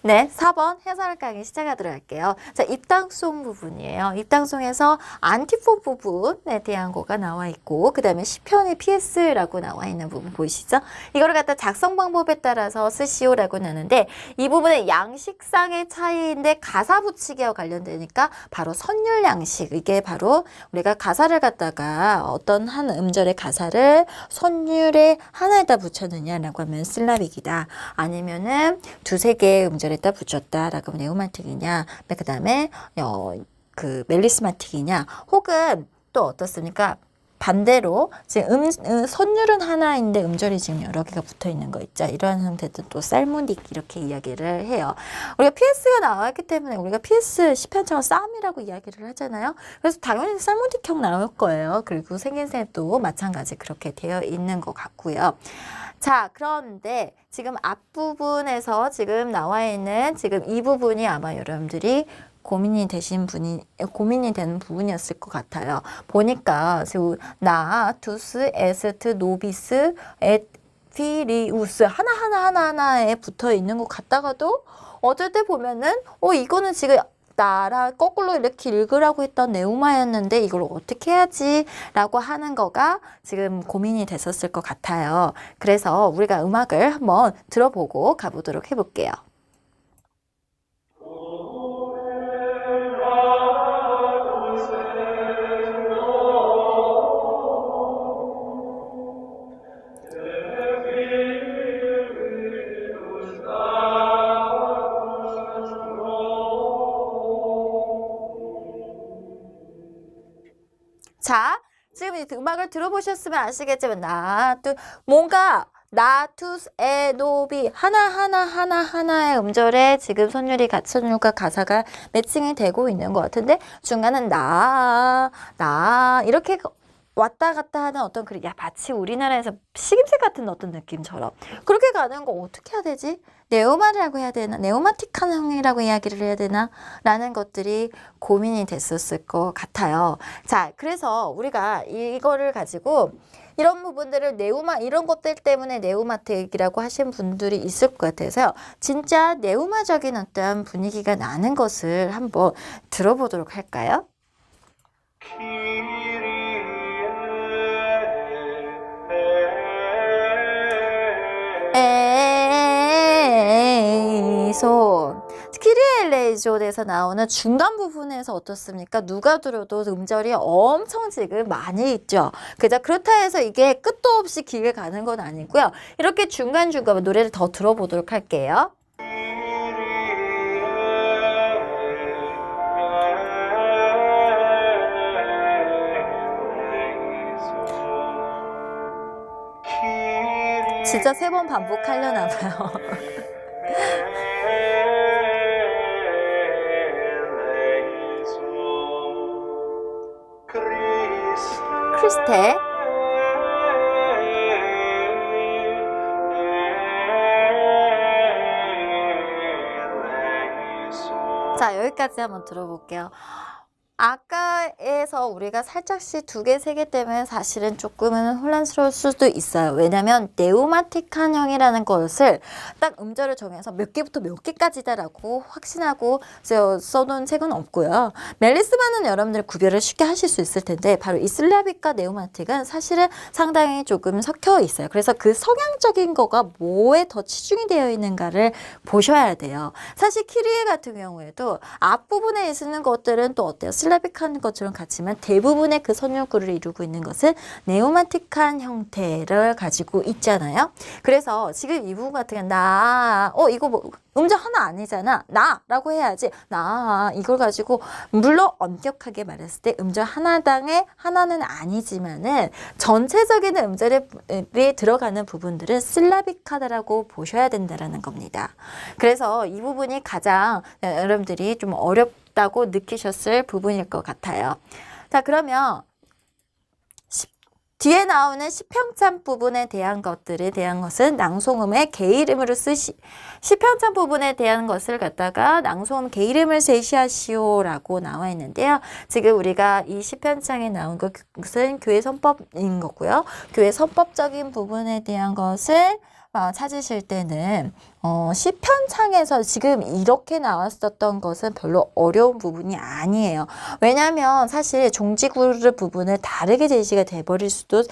네, 4번 해설 강의 시작하도록 할게요. 자, 입당송 부분이에요. 입당송에서 안티폰 부분에 대한 거가 나와 있고, 그 다음에 시편의 PS라고 나와 있는 부분 보이시죠? 이거를 갖다 작성 방법에 따라서 쓰시오라고 나는데, 이 부분은 양식상의 차이인데 가사 붙이기와 관련되니까 바로 선율 양식. 이게 바로 우리가 가사를 갖다가 어떤 한 음절의 가사를 선율의 하나에다 붙였느냐라고 하면 실라빅이다. 아니면은 두세 개의 음절에다 붙였다라고 하면 네오마틱이냐. 그 다음에 그 멜리스마틱이냐. 혹은 또 어떻습니까? 반대로 지금 선율은 하나인데 음절이 지금 여러 개가 붙어 있는 거 있죠. 이러한 상태도 또 살모닉 이렇게 이야기를 해요. 우리가 PS가 나왔기 때문에 우리가 PS 시편창을 쌈이라고 이야기를 하잖아요. 그래서 당연히 살모닉형 나올 거예요. 그리고 생긴새도 마찬가지 그렇게 되어 있는 것 같고요. 자, 그런데 지금 앞부분에서 지금 나와 있는 지금 이 부분이 아마 여러분들이 고민이 되는 부분이었을 것 같아요. 보니까 나, 투스, 에스트, 노비스, 에피리우스 하나하나에 붙어 있는 것 같다가도 어쩔 때 보면은 이거는 지금 나라 거꾸로 이렇게 읽으라고 했던 네우마였는데 이걸 어떻게 해야지 라고 하는 거가 지금 고민이 됐었을 것 같아요. 그래서 우리가 음악을 한번 들어보고 가보도록 해볼게요. 자, 지금 이 음악을 들어보셨으면 아시겠지만 뭔가 투스, 에, 노비 하나의 음절에 지금 선율과 가사가 매칭이 되고 있는 것 같은데 중간은 나 이렇게 왔다 갔다 하는 어떤 마치 우리나라에서 시김새 같은 어떤 느낌처럼 그렇게 가는 거 어떻게 해야 되지? 네오마라고 해야 되나? 네오마틱한 형이라고 이야기를 해야 되나? 라는 것들이 고민이 됐었을 것 같아요. 자, 그래서 우리가 이거를 가지고 이런 부분들을 이런 것들 때문에 네오마틱이라고 하신 분들이 있을 것 같아서요. 진짜 네오마적인 어떤 분위기가 나는 것을 한번 들어보도록 할까요? 에이소 키리엘레이존에서 나오는 중간 부분에서 어떻습니까? 누가 들어도 음절이 엄청 지금 많이 있죠. 그렇다 해서 이게 끝도 없이 길게 가는 건 아니고요. 이렇게 중간중간 노래를 더 들어보도록 할게요. 진짜 3번 반복하려나 봐요. 크리스테 자, 여기까지 한번 들어볼게요. 아까에서 우리가 살짝씩 2개, 3개 때문에 사실은 조금은 혼란스러울 수도 있어요. 왜냐면 네오마틱한 형이라는 것을 딱 음절을 정해서 몇 개부터 몇 개까지다라고 확신하고 써놓은 책은 없고요. 멜리스마는 여러분들 구별을 쉽게 하실 수 있을 텐데 바로 이 슬라빅과 네오마틱은 사실은 상당히 조금 섞여 있어요. 그래서 그 성향적인 거가 뭐에 더 치중이 되어 있는가를 보셔야 돼요. 사실 키리에 같은 경우에도 앞부분에 쓰는 것들은 또 어때요? 슬라빅한 것처럼 같지만 대부분의 그 선율구를 이루고 있는 것은 네오마틱한 형태를 가지고 있잖아요. 그래서 지금 이 부분 같은 경우는 이거 뭐 음절 하나 아니잖아. 나라고 해야지. 이걸 가지고 물론 엄격하게 말했을 때 음절 하나당에 하나는 아니지만은 전체적인 음절에 들어가는 부분들은 슬라빅하다라고 보셔야 된다라는 겁니다. 그래서 이 부분이 가장 여러분들이 좀 어렵다고 느끼셨을 부분일 것 같아요. 자, 그러면 뒤에 나오는 시편찬 부분에 대한 것은 낭송음의 개이름으로 시편찬 부분에 대한 것을 갖다가 낭송음 개이름을 제시하시오라고 나와 있는데요. 지금 우리가 이 시편창에 나온 것은 교회 선법인 거고요. 교회 선법적인 부분에 대한 것을 찾으실 때는 시편창에서 지금 이렇게 나왔었던 것은 별로 어려운 부분이 아니에요. 왜냐하면 사실 종지구르 부분을 다르게 제시가 돼버릴 수도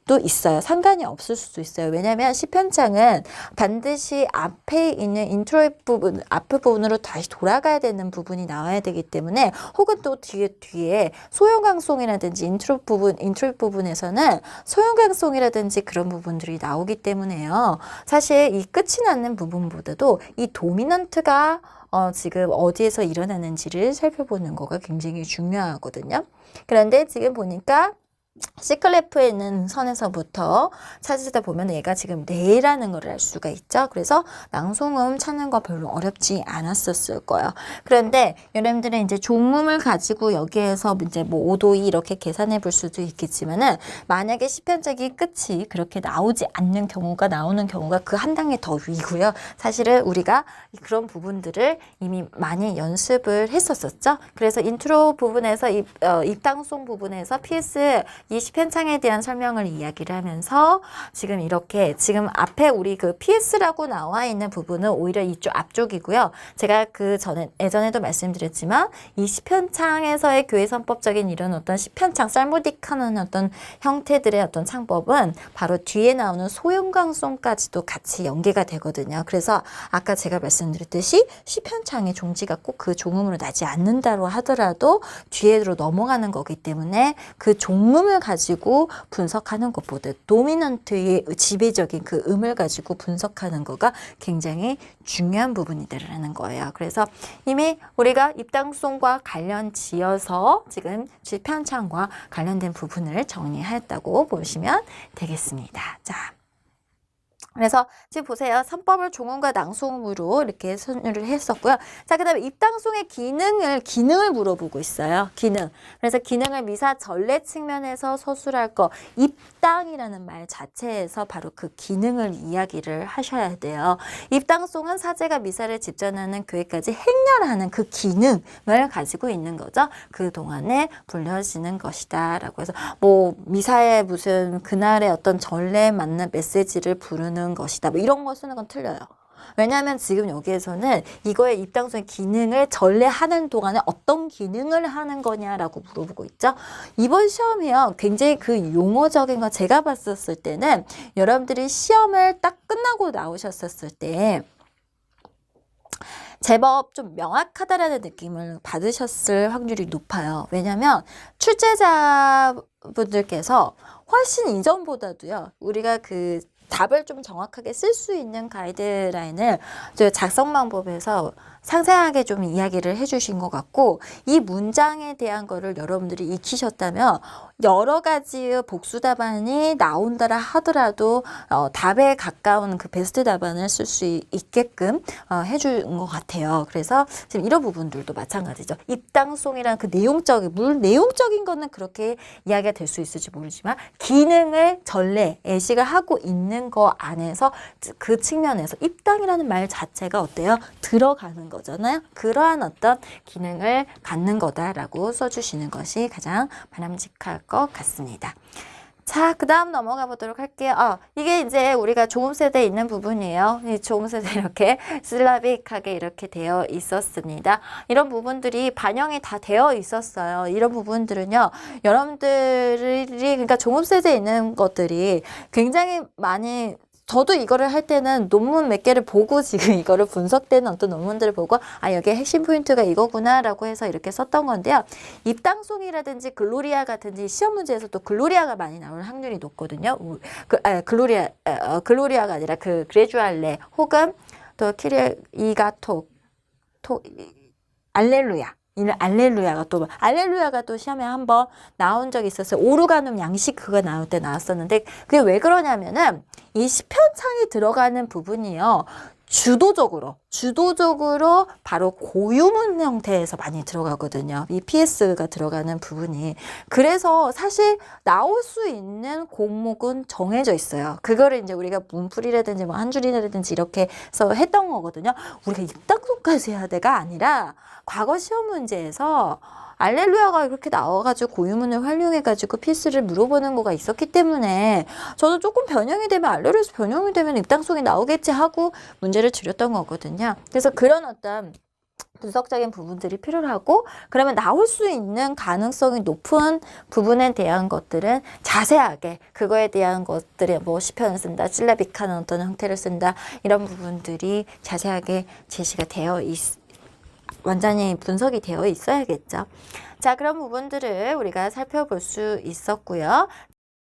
또 있어요. 상관이 없을 수도 있어요. 왜냐하면 시편창은 반드시 앞에 있는 인트로 부분, 앞부분으로 다시 돌아가야 되는 부분이 나와야 되기 때문에 혹은 또 뒤에 소형강송이라든지 인트로 부분에서는 소형강송이라든지 그런 부분들이 나오기 때문에요. 사실 이 끝이 나는 부분보다도 이 도미넌트가 지금 어디에서 일어나는지를 살펴보는 거가 굉장히 중요하거든요. 그런데 지금 보니까 C클래프에 있는 선에서부터 찾으다 보면 얘가 지금 네라는 걸 알 수가 있죠. 그래서 낭송음 찾는 거 별로 어렵지 않았었을 거예요. 그런데 여러분들은 이제 종음을 가지고 여기에서 이제 뭐 5도 2 이렇게 계산해 볼 수도 있겠지만은 만약에 시편적인 끝이 그렇게 나오지 않는 경우가 나오는 경우가 그 한 단계 더 위고요. 사실은 우리가 그런 부분들을 이미 많이 연습을 했었었죠. 그래서 인트로 부분에서 입당송 부분에서 PS 이 시편창에 대한 설명을 이야기를 하면서 지금 이렇게 지금 앞에 우리 그 PS라고 나와 있는 부분은 오히려 이쪽 앞쪽이고요. 제가 그 전에 예전에도 말씀드렸지만 이 시편창에서의 교회선법적인 이런 어떤 시편창 쌀모딕하는 어떤 형태들의 어떤 창법은 바로 뒤에 나오는 소형강송까지도 같이 연계가 되거든요. 그래서 아까 제가 말씀드렸듯이 시편창의 종지가 꼭 그 종음으로 나지 않는다고 하더라도 뒤에로 넘어가는 거기 때문에 그 종음을 가지고 분석하는 것보다 도미넌트의 지배적인 그 음을 가지고 분석하는 거가 굉장히 중요한 부분이라는 거예요. 그래서 이미 우리가 입당송과 관련 지어서 지금 시편창과 관련된 부분을 정리했다고 보시면 되겠습니다. 자. 그래서 지금 보세요. 선법을 종음과 낭송음으로 이렇게 순위를 했었고요. 자, 그 다음에 입당송의 기능을 물어보고 있어요. 기능. 그래서 기능을 미사 전례 측면에서 서술할 거. 입당이라는 말 자체에서 바로 그 기능을 이야기를 하셔야 돼요. 입당송은 사제가 미사를 집전하는 교회까지 행렬하는 그 기능을 가지고 있는 거죠. 그 동안에 불려지는 것이다. 라고 해서 뭐 미사에 무슨 그날의 어떤 전례에 맞는 메시지를 부르는 것이다. 뭐 이런 거 쓰는 건 틀려요. 왜냐하면 지금 여기에서는 이거의 입당송의 기능을 전례하는 동안에 어떤 기능을 하는 거냐라고 물어보고 있죠. 이번 시험이요. 굉장히 그 용어적인 거 제가 봤었을 때는 여러분들이 시험을 딱 끝나고 나오셨었을 때 제법 좀 명확하다라는 느낌을 받으셨을 확률이 높아요. 왜냐하면 출제자분들께서 훨씬 이전보다도요. 우리가 그 답을 좀 정확하게 쓸 수 있는 가이드라인을 작성 방법에서 상세하게 좀 이야기를 해주신 것 같고 이 문장에 대한 거를 여러분들이 익히셨다면 여러 가지 복수 답안이 나온다라 하더라도 답에 가까운 그 베스트 답안을 쓸 수 있게끔 해준 것 같아요. 그래서 지금 이런 부분들도 마찬가지죠. 입당송이란 그 물론 내용적인 거는 그렇게 이야기가 될 수 있을지 모르지만 기능을 전례, 예식을 하고 있는 거 안에서 그 측면에서 입당이라는 말 자체가 어때요? 들어가는 거잖아요. 그러한 어떤 기능을 갖는 거다라고 써주시는 것이 가장 바람직할 것 같습니다. 자, 그 다음 넘어가 보도록 할게요. 이게 이제 우리가 종음세대에 있는 부분이에요. 이 종음세대 이렇게 슬라빅하게 이렇게 되어 있었습니다. 이런 부분들이 반영이 다 되어 있었어요. 이런 부분들은요, 여러분들이, 그러니까 종음세대에 있는 것들이 굉장히 많이 저도 이거를 할 때는 논문 몇 개를 보고 지금 이거를 분석되는 어떤 논문들을 보고 여기에 핵심 포인트가 이거구나 라고 해서 이렇게 썼던 건데요. 입당송이라든지 글로리아 같은지 시험 문제에서 또 글로리아가 많이 나올 확률이 높거든요. 글로리아가 아니라 그 그레주알레 혹은 또 알렐루야. 알렐루야가 또 시험에 한번 나온 적이 있었어요. 오르가눔 양식 그거 나올 때 나왔었는데 그게 왜 그러냐면은 이 시편창이 들어가는 부분이요. 주도적으로 바로 고유문 형태에서 많이 들어가거든요. 이 PS가 들어가는 부분이. 그래서 사실 나올 수 있는項目은 정해져 있어요. 그거를 이제 우리가 문풀이라든지 뭐 한 줄이라든지 이렇게 해서 했던 거거든요. 우리가 입당송까지 해야 돼가 아니라 과거 시험 문제에서 알렐루야가 그렇게 나와가지고 고유문을 활용해가지고 필수를 물어보는 거가 있었기 때문에 저도 조금 변형이 되면 알렐루야에서 변형이 되면 입당송이 나오겠지 하고 문제를 드렸던 거거든요. 그래서 그런 어떤 분석적인 부분들이 필요하고 그러면 나올 수 있는 가능성이 높은 부분에 대한 것들은 자세하게 그거에 대한 것들이 뭐 시편을 쓴다, 실라빅하는 어떤 형태를 쓴다 이런 부분들이 자세하게 제시가 되어 완전히 분석이 되어 있어야겠죠. 자, 그런 부분들을 우리가 살펴볼 수 있었고요.